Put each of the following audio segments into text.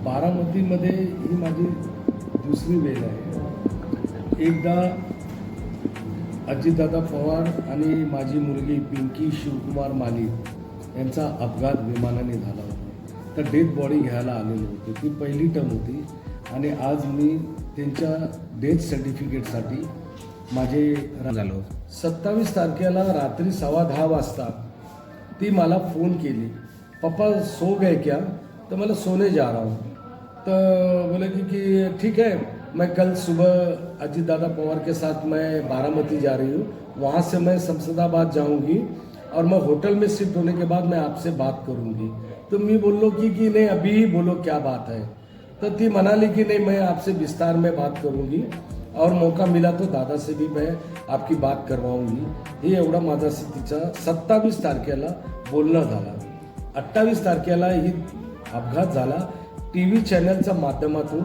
बारामतीमध्ये ही माझी दुसरी वेळ आहे. एकदा अजितदादा पवार आणि माझी मुलगी पिंकी शिवकुमार माली यांचा अपघात विमानाने झाला होता. तर डेथ बॉडी घ्यायला आलेली होती. ती पहिली टर्म होती आणि आज मी त्यांच्या डेथ सर्टिफिकेटसाठी माझे झालो 27 तारखेला रात्री 10:15 वाजता ती मला फोन केली, पप्पा सो गए क्या? तो मैं सोने जा रहा हूँ. तो बोले कि ठीक है, मैं कल सुबह अजीत दादा पवार के साथ मैं बारामती जा रही हूँ, वहाँ से मैं शमशदाबाद जाऊँगी और मैं होटल में शिफ्ट होने के बाद मैं आपसे बात करूँगी. तो मैं बोलो कि नहीं अभी ही बोलो क्या बात है. तो ती म्हणाली की नहीं मैं आपसे विस्तार में बात करूँगी और मौका मिला तो दादा से भी मैं आपकी बात करवाऊँगी. हे एवढा माझाशी तिचा 27 तारखेला बोलणं झालं. 28 तारखेला ही अपघात झाला. टी व्ही चॅनलच्या माध्यमातून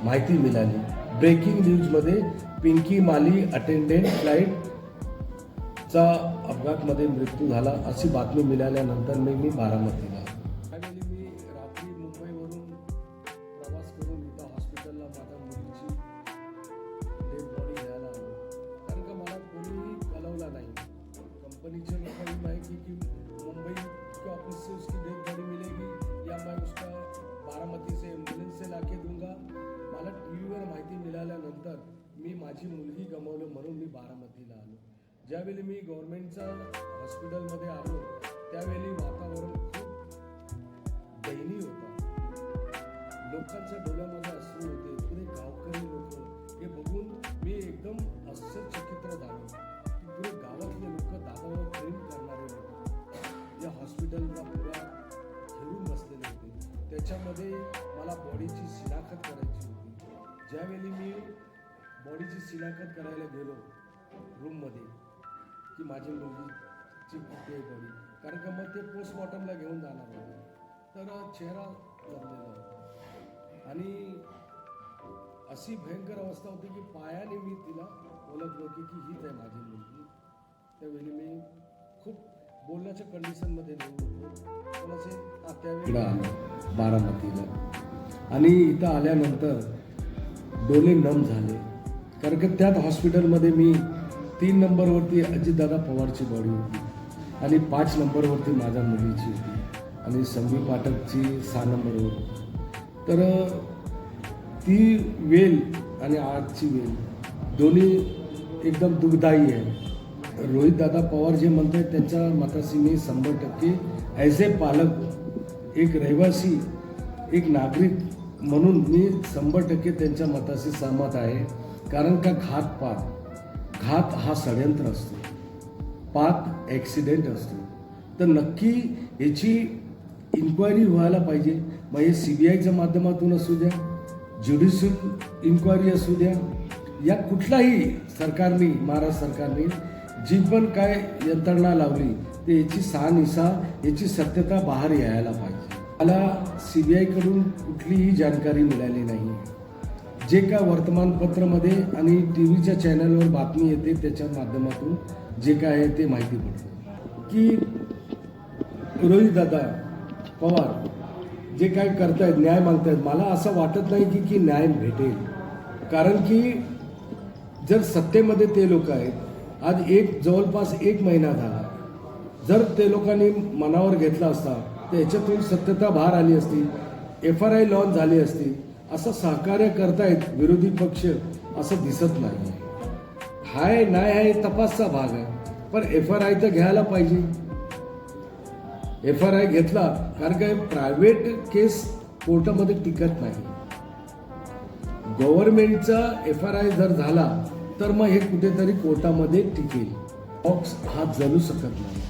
माहिती मिळाली. ब्रेकिंग न्यूजमध्ये पिंकी माली अटेंडंट फ्लाईटचा अपघातमध्ये मृत्यू झाला अशी बातमी मिळाल्यानंतर मी बारामतीला. त्यावेळी मी रात्री मुंबईवरून प्रवास करून इथं हॉस्पिटलला माझ्या मुलीची डेड बॉडी घ्यायला आलो. कारण का मला कोणीही कळवलं नाही. कंपनीचे लोकांनी माहिती की मुंबई के ऑफिस से उसकी डेड बॉडी मिलेगी या मैं उसका बारामती से एम्बुलेंस से लाके दूंगा. मला टीव्हीवर माहिती मिळाल्यानंतर मी माझी मुलगी गमावलं म्हणून मी बारामतीला आलो. ज्यावेळी मी गव्हर्नमेंटच्या हॉस्पिटलमध्ये आलो त्यावेळी वातावरण खूप दयनीय होता. लोकांच्या डोळ्यामध्ये अश्रू होते. पुरे गावकरी लोक हे बघून मी एकदम आश्चर्यचकित झालो की पुरे गावातले लोक दादावर प्रेम करणारे लोक या हॉस्पिटलला पुरा घेऊन बसलेले होते. त्याच्यामध्ये मला बॉडीची शिलाखत करायची होती. ज्यावेळी मी बॉडीची शिलाखत करायला गेलो रूममध्ये की माझी मुलगीची कुठे आहे बॉडी, कारण का मग ते पोस्टमॉर्टमला घेऊन जाणार होते. तर चेहरा जमलेला होता आणि अशी भयंकर अवस्था होती की पायाने मी तिला ओळखलो की हीच आहे माझी मुलगी. त्यावेळी मी खूप बोलण्याच्या कंडिशनमध्ये नव्हतो. पण असे त्यावेळी आलो बारामतीला आणि इथं आल्यानंतर डोळे नम झाले. कारण की त्याच हॉस्पिटलमध्ये मी 3 नंबरवरती अजितदादा पवारची बॉडी होती आणि 5 नंबरवरती माझ्या मुलीची होती आणि संवी पाठकची 6 नंबरवर. तर ती वेल आणि आजची वेल दोन्ही एकदम दुःखदायी आहे. रोहितदादा पवार जे म्हणत आहेत त्यांच्या मताशी मी 100% ॲज ए पालक, एक रहिवासी, एक नागरिक म्हणून मी 100% त्यांच्या मताशी सहमत आहे. कारण का घात हा षडयंत्र असतो, पाक ॲक्सिडेंट असतो. तर नक्की याची इन्क्वायरी व्हायला पाहिजे. मग हे CBIच्या माध्यमातून असू द्या, ज्युडिशियल इन्क्वायरी असू द्या, या कुठलाही सरकारने, महाराष्ट्र सरकारने जी पण काय यंत्रणा लावली ते याची शहानिशा, याची सत्यता बाहेर यायला पाहिजे. मला CBIकडून कुठलीही जानकारी मिळाली नाही. जे काय वर्तमानपत्रामध्ये आणि टी व्हीच्या चॅनलवर बातमी येते त्याच्या माध्यमातून जे काय आहे ते माहिती पडतं की रोहितदादा पवार जे काय करतायत, न्याय मागतायत. मला असं वाटत नाही की न्याय भेटेल. कारण की जर सत्तेमध्ये ते लोक आहेत, आज जवळपास 1 महिना झाला, जर ते लोकांनी मनावर घेतला असता तर याच्यातून सत्यता बाहेर आली असती, FRI लॉन्च झाली असती. असं सहकार्य करतायत विरोधी पक्ष असं दिसत नाही. हाय नाही आहे तपासचा भाग आहे, पण FRI तर घ्यायला पाहिजे. FRI घेतला कारण काय प्रायव्हेट केस कोर्टामध्ये टिकत नाही. गव्हर्नमेंटचा FRI जर झाला तर मग हे कुठेतरी कोर्टामध्ये टिकेल. बॉक्स हा जळू शकत नाही.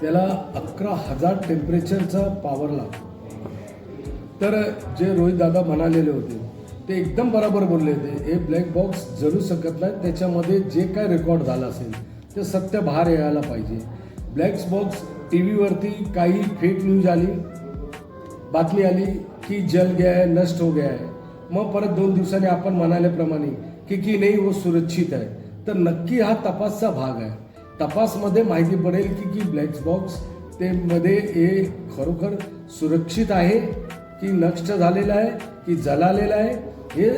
त्याला 11,000 टेम्परेचरचा पॉवर लागतो. तर जे रोहितदादा म्हणालेले होते ते एकदम बरोबर बोलले होते. हे ब्लॅक बॉक्स जळू शकत नाही. त्याच्यामध्ये जे काय रेकॉर्ड झालं असेल ते सत्य बाहेर यायला पाहिजे. ब्लॅक बॉक्स टी व्हीवरती काही फेक न्यूज आली, बातमी आली की जल गया है, नष्ट हो गया है. मग परत 2 दिवसांनी आपण म्हणाल्याप्रमाणे की नाही वो सुरक्षित आहे. तर नक्की हा तपासचा भाग आहे. तपासमध्ये माहिती पडेल की ब्लॅक बॉक्स ते मध्ये हे खरोखर सुरक्षित आहे की नष्ट झालेलं आहे की जळालेलं आहे हे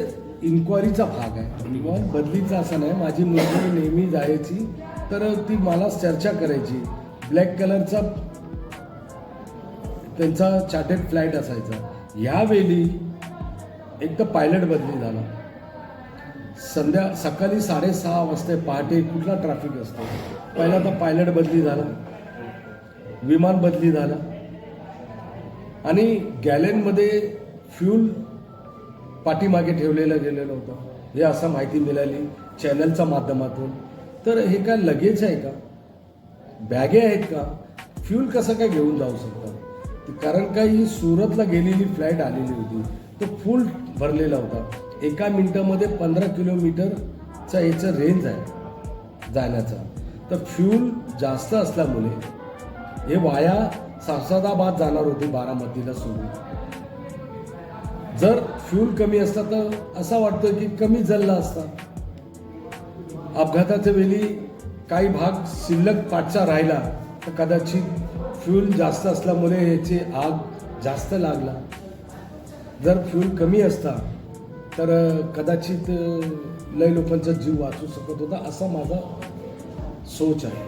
इन्क्वायरीचा भाग आहे. विमान बदलीचा असं नाही. माझी मुलगी नेहमी जायची तर ती मला चर्चा करायची. ब्लॅक कलरचा त्यांचा चार्टर्ड फ्लाईट असायचा. यावेळी एक तर पायलट बदली झाला. सकाळी 6:30 वाजता पहाटे कुठला ट्रॅफिक असतो. पहिला तर पायलट बदली झाला, विमान बदली झाला आणि गॅलेनमध्ये फ्यूल पाठीमागे ठेवलेलं गेलेलं होतं. हे असं माहिती मिळाली चॅनलच्या माध्यमातून. तर हे काय लगेच आहे का? बॅगे आहेत का? फ्यूल कसं काय घेऊन जाऊ शकतात? कारण का ही सुरतला गेलेली फ्लाईट आलेली होती. तो फुल भरलेला होता. एका मिनिटामध्ये 15 किलोमीटरचा याचं रेंज आहे जाण्याचा. तर फ्यूल जास्त असल्यामुळे हे वाया सासादाबाद जाणार होते बारामतीला सोडून. जर फ्यूल कमी असता तर असं वाटतं की कमी जळला असता. अपघाताच्या वेळी काही भाग शिल्लक पाठचा राहिला तर कदाचित फ्यूल जास्त असल्यामुळे याची आग जास्त लागला. जर फ्यूल कमी असता तर कदाचित लय लोकांचा जीव वाचू शकत होता असा माझा सोच आहे.